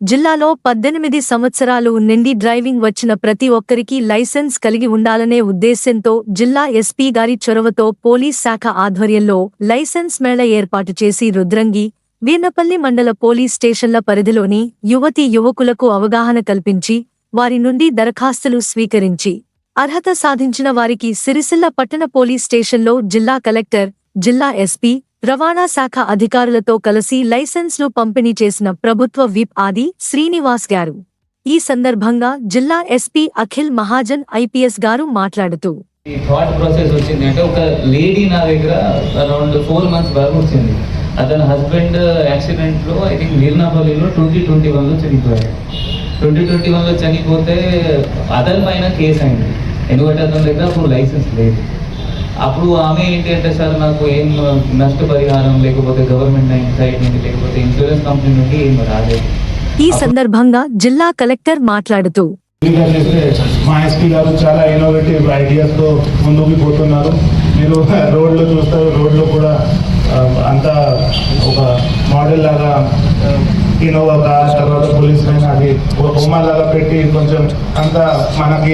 జిల్లాలో 18 సంవత్సరాలు నిండి డ్రైవింగ్ వచ్చిన ప్రతి ఒక్కరికి లైసెన్స్ కలిగి ఉండాలనే ఉద్దేశ్యంతో జిల్లా ఎస్పీ గారి చొరవతో పోలీస్ శాఖ ఆధ్వర్యంలో లైసెన్స్ మేళ ఏర్పాటు చేసి రుద్రంగి, వీర్నపల్లి మండల పోలీస్ స్టేషన్ల పరిధిలోని యువతీ యువకులకు అవగాహన కల్పించి వారి నుండి దరఖాస్తులు స్వీకరించి అర్హత సాధించిన వారికి సిరిసిల్ల పట్టణ పోలీస్ స్టేషన్లో జిల్లా కలెక్టర్, జిల్లా ఎస్పీ, రవాణా శాఖ అధికారులతో కలిసి లైసెన్స్లు పంపిణీ చేసిన ప్రభుత్వ విప్ ఆది శ్రీనివాస్ గారు. ఈ సందర్భంగా జిల్లా ఎస్పీ అఖిల్ మహాజన్ ఐపీఎస్ గారు మాట్లాడుతూ, ఈ థాట్ ప్రాసెస్ వచ్చింది అంటే ఒక లేడీ నా దగ్గర అరౌండ్ 4 months బ్యాక్ వచ్చింది. అతని హస్బెండ్ యాక్సిడెంట్లో ఐ థింక్ వీర్నాపల్లిలో 2021లో చనిపోయాడు. 2021లో చనిపోతే అతని పైన కేసు అయింది. ఎందుకంటే అతని దగ్గర అప్పుడు లైసెన్స్ లేదు. అప్పుడు ఆమె ఏంటి అంటే, సార్ నాకు ఏం నష్టపరిహారం లేకపోతే గవర్నమెంట్ సైడ్ నుండి లేకపోతే ఇన్సూరెన్స్ కంపెనీ నుండి ఏం రాలేదు. ఈ సందర్భంగా జిల్లా కలెక్టర్ మాట్లాడుతూ, మా ఎస్పీ గారు చాలా ఇన్నోవేటివ్ ఐడియాస్ తో ముందుకు పోతున్నారు. మీరు రోడ్లో చూస్తారు, రోడ్లో కూడా అంతా ఒక మోడల్ లాగా ఇన్నోవా కార్, తర్వాత పోలీస్ వ్యాన్, అది ఒక బొమ్మ లాగా పెట్టి కొంచెం అంతా మనకి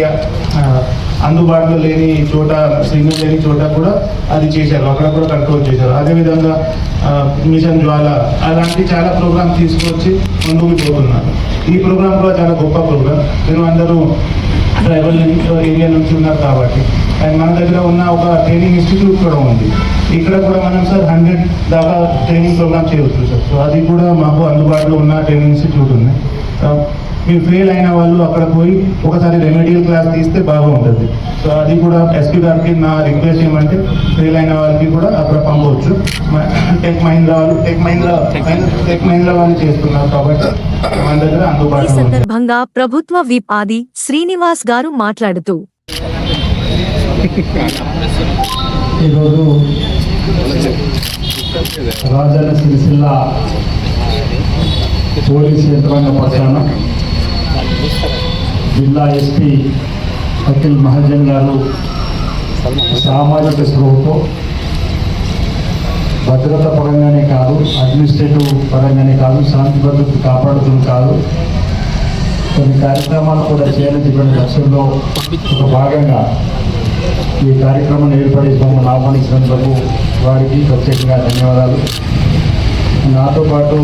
అందుబాటులో లేని చోట, సిగ్నల్ లేని చోట కూడా అది చేశారు, అక్కడ కూడా కంట్రోల్ చేశారు. అదేవిధంగా మిషన్ జ్వాల అలాంటి చాలా ప్రోగ్రామ్ తీసుకొచ్చి ముందుకు పోతున్నారు. ఈ ప్రోగ్రామ్ కూడా చాలా గొప్ప ప్రోగ్రామ్. మీరు అందరూ ట్రైబల్ ఏరియా నుంచి ఉన్నారు కాబట్టి, అండ్ మన దగ్గర ఉన్న ఒక ట్రైనింగ్ ఇన్స్టిట్యూట్ కూడా ఉంది. ఇక్కడ కూడా మనం సార్ 100 దాకా ట్రైనింగ్ ప్రోగ్రామ్ చేయవచ్చు సార్. సో అది కూడా మాకు అందుబాటులో ఉన్న ట్రైనింగ్ ఇన్స్టిట్యూట్ ఉంది. మీరు ఫెయిల్ అయిన వాళ్ళు అక్కడ పోయి ఒకసారి రెమెడియల్ క్లాస్ తీస్తే బాగుంటుంది. సో అది కూడా ఎస్పీ గారికి నా రిక్వెస్ట్ ఏమంటే, ఫెయిల్ అయిన వాళ్ళకి కూడా అక్కడ పంపవచ్చు. టెక్ మహీంద్రా వాళ్ళు చేస్తున్నారు కాబట్టి మన దగ్గర ఈ అందుబాటులో. సందర్భంగా ప్రభుత్వ విప్ ఆది శ్రీనివాస్ గారు మాట్లాడుతూ, ఈరోజు రాజన్న సిరిసిల్ల పోలీస్ యంత్రాంగ పక్షాన జిల్లా ఎస్పీ అఖిల్ మహాజన్ గారు సామాజిక స్పృహతో భద్రత పరంగానే కాదు, అడ్మినిస్ట్రేటివ్ పరంగానే కాదు, శాంతి భద్రత కాపాడుతుంది కాదు, కొన్ని కార్యక్రమాలు కూడా చేయాలని చెప్పిన లక్ష్యంలో ఒక భాగంగా ఈ కార్యక్రమాన్ని ఏర్పడేసి మమ్మల్ని ఆహ్వానించినందుకు వారికి ప్రత్యేకంగా ధన్యవాదాలు. నాతో పాటు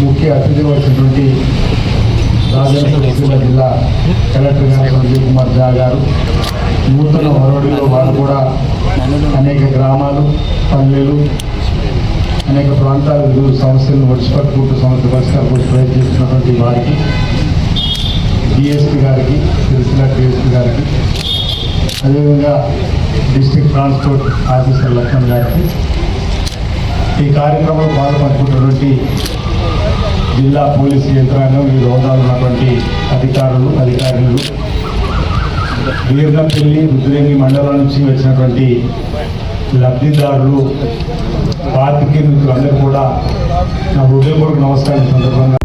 ముఖ్య అతిథిగా వచ్చినటువంటి రాజన్న సిరిసిల్ల జిల్లా కలెక్టర్ గారు సంజయ్ కుమార్ జా గారు, నూతన వరవడిలో వారు కూడా అనేక గ్రామాలు, పల్లెలు, అనేక ప్రాంతాల వివిధ సమస్యలను ఒడిచిపట్టుకుంటూ సమస్య పరిష్కారం ప్రయత్నిస్తున్నటువంటి వారికి, డిఎస్పీ గారికి, సిరిసిల్ల డిఎస్పీ గారికి, అదేవిధంగా డిస్ట్రిక్ట్ ట్రాన్స్పోర్ట్ ఆఫీసర్ లక్ష్మణ్ గారికి, ఈ కార్యక్రమంలో పాల్పంచుకున్నటువంటి జిల్లా పోలీసు యంత్రాంగం, ఈ హోదాలో ఉన్నటువంటి అధికారులు, వీర్నపల్లి, రుద్రంగి మండలం నుంచి వచ్చినటువంటి లబ్ధిదారులు, పాత్రికేయులు అందరూ కూడా నా హృదయపూర్వక నమస్కారం సందర్భంగా